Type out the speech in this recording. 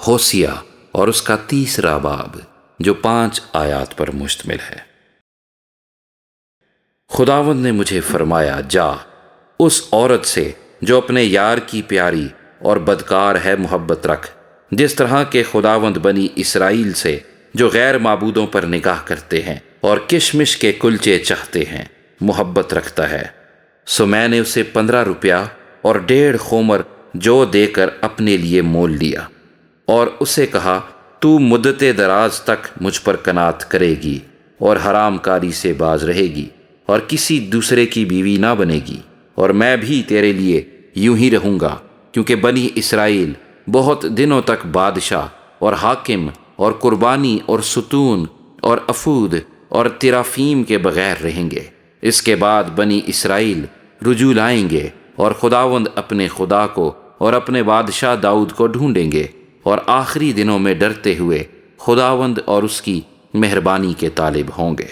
ہوسیہ اور اس کا 30واں باب جو 5 آیات پر مشتمل ہے۔ خداوند نے مجھے فرمایا، جا اس عورت سے جو اپنے یار کی پیاری اور بدکار ہے محبت رکھ، جس طرح کہ خداوند بنی اسرائیل سے جو غیر معبودوں پر نگاہ کرتے ہیں اور کشمش کے کلچے چاہتے ہیں محبت رکھتا ہے۔ سو میں نے اسے 15 روپیہ اور 1.5 خومر جو دے کر اپنے لیے مول لیا، اور اسے کہا، تو مدت دراز تک مجھ پر قناعت کرے گی اور حرام کاری سے باز رہے گی اور کسی دوسرے کی بیوی نہ بنے گی، اور میں بھی تیرے لیے یوں ہی رہوں گا، کیونکہ بنی اسرائیل بہت دنوں تک بادشاہ اور حاکم اور قربانی اور ستون اور افود اور ترافیم کے بغیر رہیں گے۔ اس کے بعد بنی اسرائیل رجوع لائیں گے اور خداوند اپنے خدا کو اور اپنے بادشاہ داؤد کو ڈھونڈیں گے، اور آخری دنوں میں ڈرتے ہوئے خداوند اور اس کی مہربانی کے طالب ہوں گے۔